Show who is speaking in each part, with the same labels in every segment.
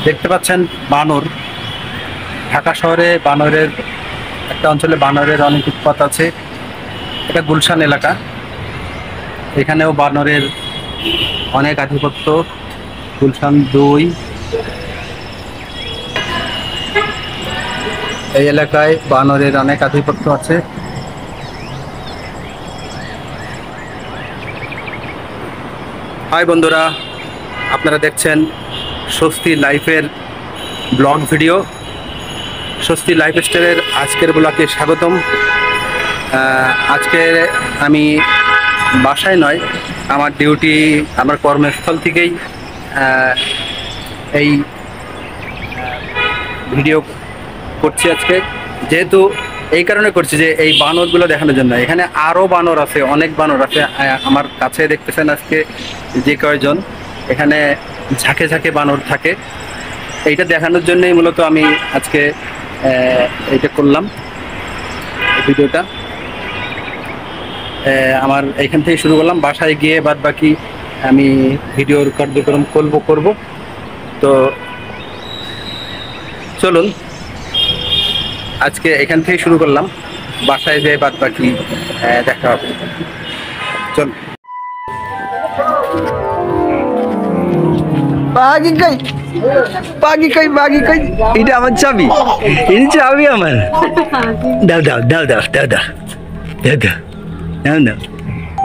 Speaker 1: দেখতে পাচ্ছেন বানর। ঢাকা শহরে বানরের একটা অঞ্চলে বানরের অনেক উৎপাত আছে। এটা গুলশান এলাকা, এখানেও বানরের অনেক আধিপত্য। গুলশান 2 এই এলাকায় বানরের অনেক আধিপত্য আছে। হাই বন্ধুরা, আপনারা দেখছেন স্বস্তি লাইফের ব্লগ ভিডিও। স্বস্তি লাইফস্টাইলের আজকের ব্লগে স্বাগতম। আজকে আমি বাসায় নয়, আমার ডিউটি, আমার কর্মস্থল থেকেই এই ভিডিও করছি আজকে। যেহেতু এই কারণে করছি যে এই বানরগুলো দেখানোর জন্য। এখানে আরও বানর আছে, অনেক বানর আছে। আমার কাছে দেখতেছেন আজকে যে কয়জন, এখানে ঝাঁকে ঝাঁকে বানর থাকে। এইটা দেখানোর জন্যই মূলত আমি আজকে এইটা করলাম, ভিডিওটা। আমার এইখান থেকে শুরু করলাম, বাসায় গিয়ে বাদ বাকি আমি ভিডিওর কার্যক্রম করব। তো চলুন, আজকে এখান থেকে শুরু করলাম, বাসায় যেয়ে বাদ বাকি দেখা হবে। চল।
Speaker 2: বাগি কই এটা আমার চাবি, এই চাবি আমার। দাও দাও দাও দাও দাও দাও দাও দাও দাও দাও,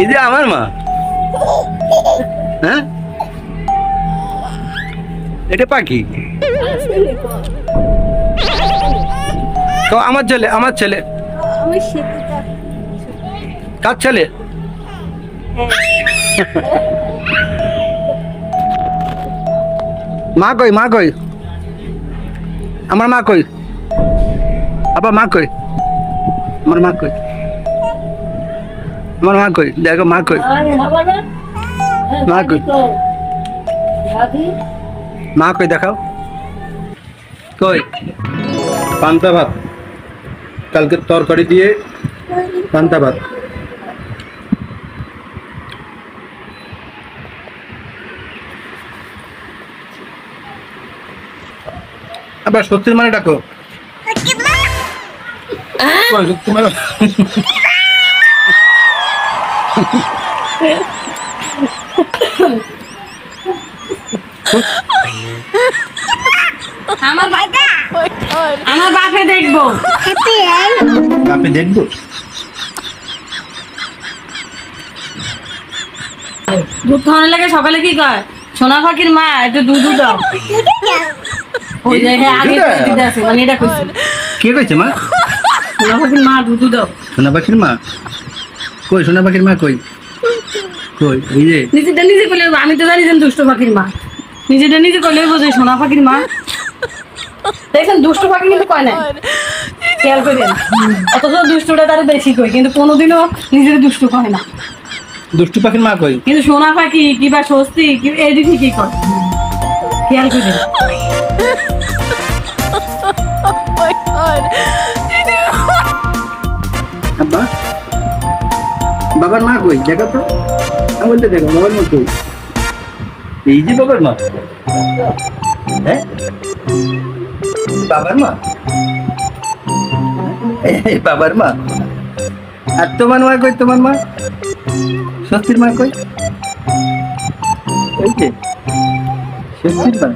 Speaker 2: এই যে আমার মা। হ্যাঁ, এটা পাখি তো আমার ছেলে, আমার ছেলে। কার ছেলে? মা কই, মা কই, আমার মা কই, আবার মা কই, আমার মা কই, আমার মা কই, দেখো মা কই, মা কই, মা কই দেখাও। কই?
Speaker 1: পান্তা ভাত, কালকে তরকারি দিয়ে পান্তা ভাত। আবার সত্যির মানে ডাকো। সত্যি মানে
Speaker 3: আমার বাপে দেখবো,
Speaker 1: আপনি দেখবো।
Speaker 3: দুধ খাওয়ানো লাগে সকালে। কি কয় সোনা পাখির মা, একটু দুধ দাও। ওই জায়গায় আগে দিতে আছে, মানে এটা কইছে।
Speaker 1: কে কইছে মা?
Speaker 3: সোনা পাখির মা, দুধ দাও।
Speaker 1: সোনা পাখির মা কই? সোনা পাখির মা কই? কই? এই যে
Speaker 3: নিজেটা নিজে করলে, আমি তো জানি যে দুষ্ট পাখির মা। নিজেটা নিজে করলে বোঝে সোনা পাখির মা। দেখছেন, দুষ্ট পাখি কিন্তু কয় না, খেয়াল করেন। অথচ দুষ্টটা তারা বেশি কই, কিন্তু কোনোদিনও নিজের দুষ্ট কয় না।
Speaker 1: দুষ্টু পাখির মা কই?
Speaker 3: কিন্তু সোনা পাখি কিংবা স্বস্তি এইদিকে কি কয়, খেয়াল করেন।
Speaker 1: আব্বা, বাবার মা কই? দেখো তো, আমি বলতে দেখো বাবার মা কই? এই যে বাবার মা। হ্যাঁ, বাবার মা, এই বাবার মা। আর তোমার মা কই? তোমার মা স্বস্তির মা কই? ওই যে স্বস্তির মা।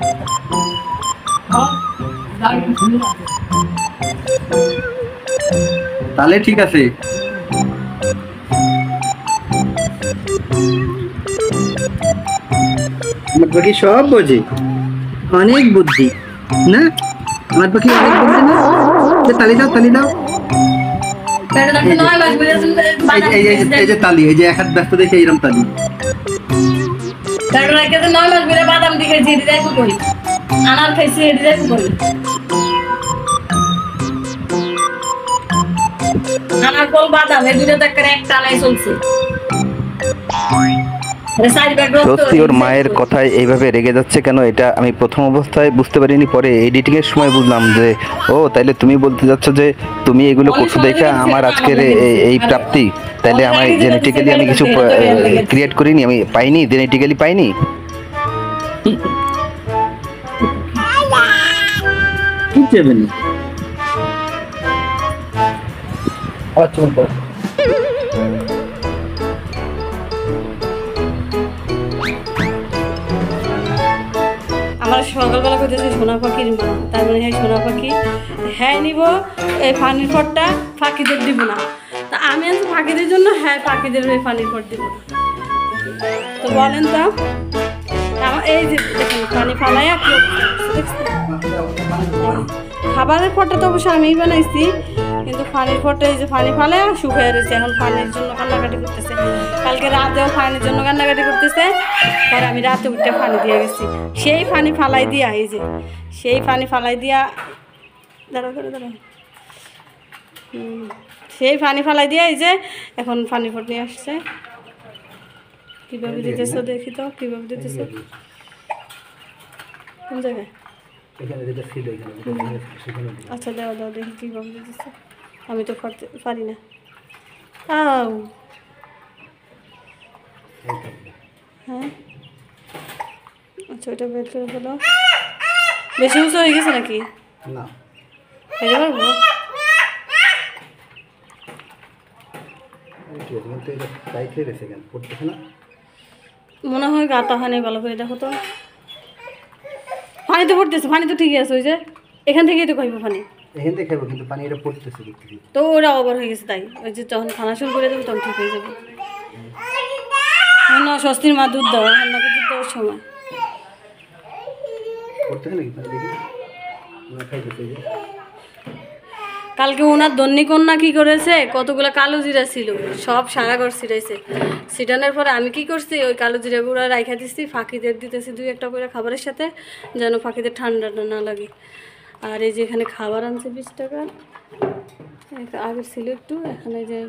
Speaker 1: তাহলে ঠিক আছে। আমার পাখি সব বোঝে, অনেক বুদ্ধি না? আমার পাখি অনেক বুদ্ধি না? তালি দাও, তালি দাও। এই যে তালি, এই যে এক হাত ব্যস্ত দেখে এইরকম তালি।
Speaker 3: বাদাম দিয়েছি, আনার খাইছি, আনার ফল বাদাম, এই দুটো একটা নাই চলছে।
Speaker 4: স্বস্তি ওর মায়ের কথায় এইভাবে রেগে যাচ্ছে কেন, এটা আমি প্রথম অবস্থায় বুঝতে পারিনি। পরে এডিটিং এর সময় বুঝলাম যে ও তাইলে তুমি বলতে যাচ্ছ যে তুমি এগুলো করছো দেখে আমার আজকের এই প্রাপ্তি। তাইলে আমার জেনেটিক্যালি আমি কিছু ক্রিয়েট করিনি, আমি পাইনি, জেনেটিক্যালি পাইনি।
Speaker 2: কি যাবেন
Speaker 1: আচ্ছা
Speaker 3: আমার সকালবেলা করতেছে সোনা পাখির মা, তার মানে হ্যাঁ সোনা পাখি হ্যাঁ নিব এই পানির পটটা পাখিদের দিব না। তা আমি আছি পাখিদের জন্য, হ্যাঁ পাখিদের ওই পানির পট দিব না। তো বলেন তো আমার এই যে দেখুন পানি ফালাইয়া কি খাবারের পটটা তো অবশ্য আমিই বানাইছি, কিন্তু পানির পটটা এই যে পানি ফালাইয়া শুকিয়ে রয়েছে, এখন পানির জন্য কান্নাকাটি করতেছে। কালকে রাতেও পানির জন্য কান্নাকাটি করতেছে, পরে আমি রাতে উঠে পানি দিয়ে গেছি। সেই পানি ফালাই দিয়া এই যে সেই পানি ফালাই দিয়া দাঁড়া করে দাঁড়া সেই পানি ফালাই দিয়া এই যে এখন পানি পট নিয়ে আসছে। কীভাবে দিতেছো দেখি তো, কীভাবে দিতেছো কোন জায়গায়? আচ্ছা দাও দাও দেখি কীভাবে দিতেছো, আমি তো পারি না। আও হ্যাঁ আচ্ছা ওইটা বের করে ফেলো। বেশি উঁচু হয়ে গেছে নাকি?
Speaker 1: না
Speaker 3: খেতে পারবো? মনে হয় গাতা হয় নাই ভালো করে, দেখো তো পানি তো পড়তেছে, পানি তো ঠিকই আছে, ওই যে এখান থেকেই তো খাইবো পানি,
Speaker 1: এখান থেকে খাবো কিন্তু পানি এটা পড়তেছে দেখতেছি।
Speaker 3: তো ওরা ওভার হয়ে গেছে, তাই ওই যে যখন খানা শুরু করে দেবো তখন ঠিক হয়ে যাবে। না স্বস্তির মা দুধ দেওয়া, রান্নাকে দুধ দেওয়ার সময়
Speaker 1: পড়তেছে নাকি পানি দেখি না খাইতেছে যে
Speaker 3: কালকে ওনার দন্নি কন্যা কি করেছে, কতগুলো কালো জিরা ছিল সব সারা ঘর ছিটাইছে। ছিটানোর পরে আমি কি করছি, ওই কালো জিরা গুঁড়া রাইখা দিচ্ছি, ফাঁকিদের দিতেছি 2-1 করে খাবারের সাথে, যেন ফাঁকিদের ঠান্ডাটা না লাগে। আর এই যে এখানে খাবার আনছে 20 টাকার, আগের ছিল একটু, এখানে যে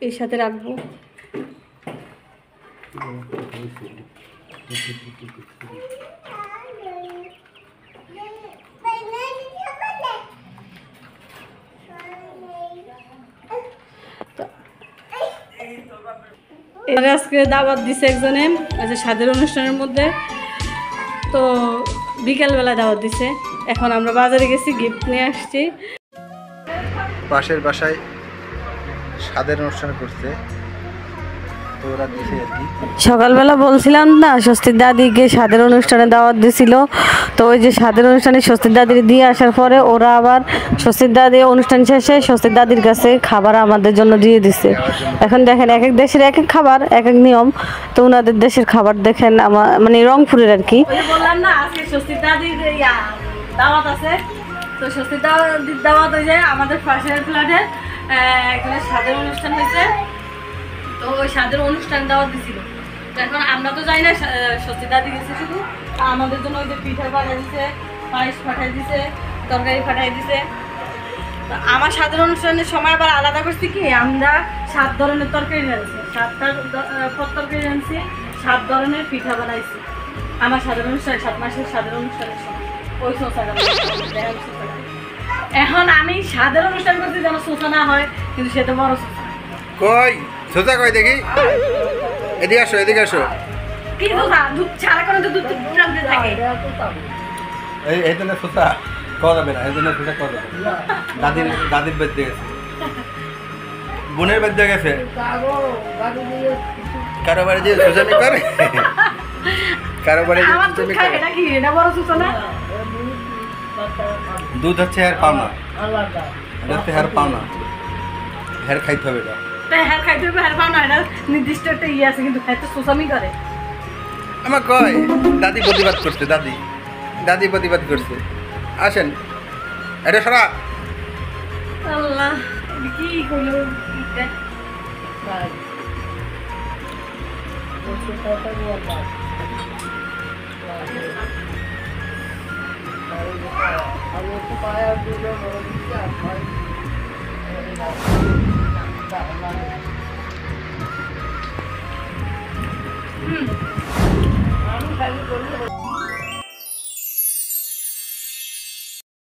Speaker 3: এর সাথে রাখবো। এর আজকে দাওয়াত দিছে একজনে, ওই যে স্বাদের অনুষ্ঠানের মধ্যে, তো বিকালবেলা দাওয়াত দিছে। এখন আমরা বাজারে গেছি, গিফট নিয়ে আসছি।
Speaker 1: পাশের বাসায় স্বাদের অনুষ্ঠান করছে, তো ওরা দিছে আর কি।
Speaker 3: সকালবেলা বলছিলাম না স্বস্তির দাদিকে স্বাদের অনুষ্ঠানে দাওয়াত দিছিল, তো ওই যে স্বাদের অনুষ্ঠানে স্বস্তির দাদির দিয়ে আসার পরে ওরা আবার স্বস্তির দাদি অনুষ্ঠান শেষে স্বস্তির দাদির কাছে খাবার আমাদের জন্য দিয়ে দিছে। এখন দেখেন এক এক দেশের এক এক খাবার, এক এক নিয়ম, তো ওনাদের দেশের খাবার দেখেন আমার মানে রংপুরের আর কি। বললাম না আজকে স্বস্তির দাদির দাওয়াত আছে, তো স্বস্তির দাদির দাওয়াত হয়ে যায় আমাদের পাশের ফ্ল্যাটে একটা স্বাদের অনুষ্ঠান হয়েছে, তো ওই স্বাদের অনুষ্ঠান দাওয়াত দিছিল। তো এখন আমরা তো যাই না, স্বস্তির দাদি গেছে শুধু আমাদের জন্য, ওই যে পিঠা পাঠাই দিছে, পায়েস পাঠাই দিছে, তরকারি পাঠাই দিছে। তো আমার স্বাদের অনুষ্ঠানের সময় আবার আলাদা করছি কি, আমরা 7 ধরনের তরকারি রাঁধছি, 7টা তরকারি রাঁধছি, 7 ধরনের পিঠা বানাইছি আমার স্বাদের অনুষ্ঠান, 7 মাসের স্বাদের অনুষ্ঠানের সময়। ওই সোসাটা এখন আমি স্বাদের অনুষ্ঠান করছি যেন সোসা না হয়, কিন্তু সে তো বড় সোসা।
Speaker 1: কই সোজা কই দেখি, এদিকে আসো এদিকে আসো।
Speaker 3: কি সোসা? দুধ ছাড়া করে তো দুধ টানতে থাকে।
Speaker 1: এই তো না সোজা কওয়া যাবে না, এই জন্য সোজা কওয়া যাবে না। দাদির বাড়িতে গেছে, বোনের বাড়িতে গেছে, কারো বাড়ি দিয়ে সোজামি করে, কারো বাড়ি
Speaker 3: আমার দুধ খায়, এটা কি এটা বড় সোসা না?
Speaker 1: দুধ হচ্ছে হেয়ার পাওনা, এটা হচ্ছে হেয়ার পাওনা, হেয়ার খাইতে হবে এটা।
Speaker 3: হ্যাঁ খাইতে হবে, হ্যাঁ পাও না, এটা নির্দিষ্ট একটা ইয়ে আছে, কিন্তু খাইতে সোসামি করে।
Speaker 1: আমার কয় দাদি প্রতিবাদ করছে, দাদি প্রতিবাদ করছে। আসেন এটা সরা।
Speaker 3: আল্লাহ কি করলো এটা?